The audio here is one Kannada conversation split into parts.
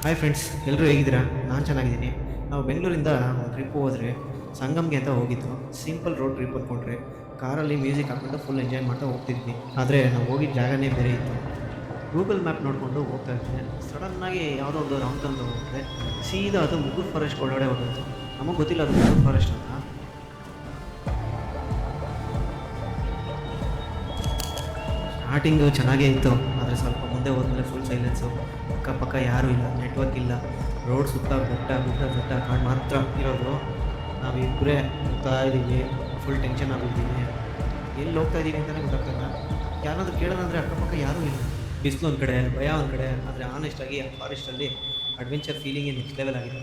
ಹಾಯ್ ಫ್ರೆಂಡ್ಸ್, ಎಲ್ಲರೂ ಹೇಗಿದ್ದೀರಾ? ನಾನು ಚೆನ್ನಾಗಿದ್ದೀನಿ. ನಾವು ಬೆಂಗಳೂರಿಂದ ಒಂದು ಟ್ರಿಪ್ ಹೋದರೆ ಸಂಗಮ್ಗೆ ಅಂತ ಹೋಗಿದ್ದು. ಸಿಂಪಲ್ ರೋಡ್ ಟ್ರಿಪ್ ಅಂದ್ಕೊಂಡ್ರೆ ಕಾರಲ್ಲಿ ಮ್ಯೂಸಿಕ್ ಹಾಕ್ಕೊಂಡು ಫುಲ್ ಎಂಜಾಯ್ ಮಾಡ್ತಾ ಹೋಗ್ತಿದ್ವಿ. ಆದರೆ ನಾವು ಹೋಗಿದ್ದ ಜಾಗನೇ ಬೇರೆ ಇತ್ತು. ಗೂಗಲ್ ಮ್ಯಾಪ್ ನೋಡಿಕೊಂಡು ಹೋಗ್ತಾ ಇದ್ದೆ. ಸಡನ್ನಾಗಿ ಯಾವುದೋ ಒಂದು ರಾಂಗ್ ಟರ್ನ್ ಹೋಗ್ತದೆ. ಸೀದಾ ಅದು ಮುಗುರ್ ಫಾರೆಸ್ಟ್ ಒಳಗಡೆ ಹೋಗುತ್ತೆ. ನಮಗೆ ಗೊತ್ತಿಲ್ಲ ಅದು ಮುಗುರ್ ಫಾರೆಸ್ಟ್ ಅಂತ. ಸ್ಟಾರ್ಟಿಂಗು ಚೆನ್ನಾಗೇ ಇತ್ತು, ಆದರೆ ಸ್ವಲ್ಪ ಮುಂದೆ ಹೋದ್ಮೇಲೆ ಫುಲ್ ಸೈಲೆನ್ಸು. ಅಕ್ಕಪಕ್ಕ ಯಾರೂ ಇಲ್ಲ, ನೆಟ್ವರ್ಕ್ ಇಲ್ಲ. ರೋಡ್ ಸುತ್ತ ಬೆಟ್ಟ ಕಾಡು ಮಾತ್ರ ಇರೋದು. ನಾವಿಬ್ಬರೇ ಹೋಗ್ತಾ ಇದ್ದೀವಿ, ಫುಲ್ ಟೆನ್ಷನ್ ಆಗಿದ್ದೀವಿ. ಎಲ್ಲಿ ಹೋಗ್ತಾ ಇದ್ದೀವಿ ಅಂತಲೇ ಗೊತ್ತಾಗ್ತಿಲ್ಲ. ಯಾರಾದರೂ ಕೇಳೋದಂದರೆ ಅಕ್ಕಪಕ್ಕ ಯಾರೂ ಇಲ್ಲ. ಬಿಸಿಲು ಒಂದು ಕಡೆ, ಭಯ ಒಂದು ಕಡೆ. ಆದರೆ ಆನೆಸ್ಟಾಗಿ ಆ ಫಾರೆಸ್ಟಲ್ಲಿ ಅಡ್ವೆಂಚರ್ ಫೀಲಿಂಗೇ ನೆಕ್ಸ್ಟ್ ಲೆವೆಲ್ ಆಗಿದೆ.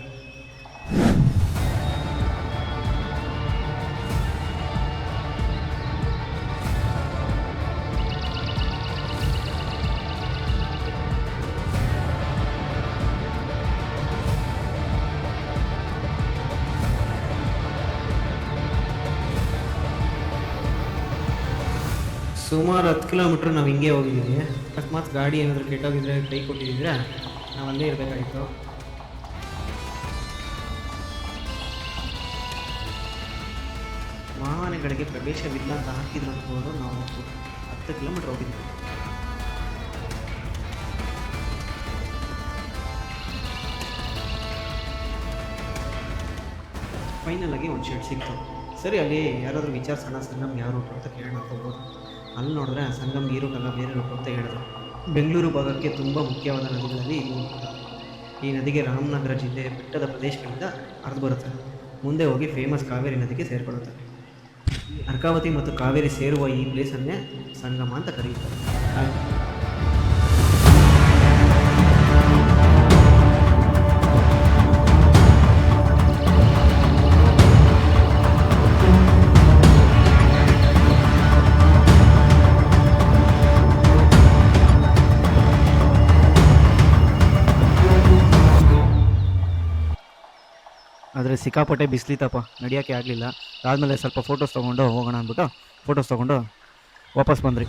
ಸುಮಾರು 10 ಕಿಲೋಮೀಟ್ರ್ ನಾವು ಹಿಂಗೆ ಹೋಗಿದ್ದೀವಿ. ಅಕಸ್ಮಾತ್ ಗಾಡಿ ಏನಾದರೂ ಕೆಟ್ಟೋಗಿದ್ರೆ, ಕೈ ಕೊಟ್ಟಿದ್ದರೆ ನಾವು ಅಲ್ಲೇ ಇರಬೇಕಾಗಿತ್ತು. ವಾಹನಗಳಿಗೆ ಪ್ರವೇಶವಿಲ್ಲ ಅಂತ ಹಾಕಿದ್ರು ಅಂದ್ಕೊಂಡು ನಾವು 10 ಕಿಲೋಮೀಟ್ರ್ ಹೋಗಿದ್ವಿ. ಫೈನಲಾಗಿ ಒಂದು ಶೆಡ್ ಸಿಕ್ತು. ಸರಿ, ಅಲ್ಲಿ ಯಾರಾದರೂ ವಿಚಾರಿಸೋಣ, ಸಂಗಮ್ಗೆ ಯಾವ ರೂಟು ಅಂತ ಕೇಳೋಣ ಅಂತ ಹೋಗೋದು. ಅಲ್ಲಿ ನೋಡಿದ್ರೆ ಸಂಗಮ್ಗೆ ಈ ರೂಟಲ್ಲ, ಬೇರೆ ರೂಟು ಅಂತ ಹೇಳಿದ್ರು. ಬೆಂಗಳೂರು ಭಾಗಕ್ಕೆ ತುಂಬ ಮುಖ್ಯವಾದ ನದಿಗಳಲ್ಲಿ ಇದು ಒಂದು. ಈ ನದಿಗೆ ರಾಮನಗರ ಜಿಲ್ಲೆ ಬೆಟ್ಟದ ಪ್ರದೇಶಗಳಿಂದ ಹರಿದು ಬರುತ್ತೆ. ಮುಂದೆ ಹೋಗಿ ಫೇಮಸ್ ಕಾವೇರಿ ನದಿಗೆ ಸೇರಿಕೊಳ್ಳುತ್ತೆ. ಅರ್ಕಾವತಿ ಮತ್ತು ಕಾವೇರಿ ಸೇರುವ ಈ ಪ್ಲೇಸನ್ನೇ ಸಂಗಮ ಅಂತ ಕರೆಯುತ್ತಾರೆ. ಆದರೆ ಸಿಕ್ಕಾಪಟ್ಟೆ ಬಿಸಿಲಿತ್ತಪ್ಪ, ನಡೆಯೋಕ್ಕೆ ಆಗಲಿಲ್ಲ. ಅದಾದಮೇಲೆ ಸ್ವಲ್ಪ ಫೋಟೋಸ್ ತೊಗೊಂಡು ಹೋಗೋಣ ಅಂದ್ಬಿಟ್ಟು ಫೋಟೋಸ್ ತೊಗೊಂಡು ವಾಪಸ್ ಬಂದ್ರಿ.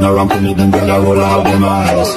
No rompo mi dentro la bola de más.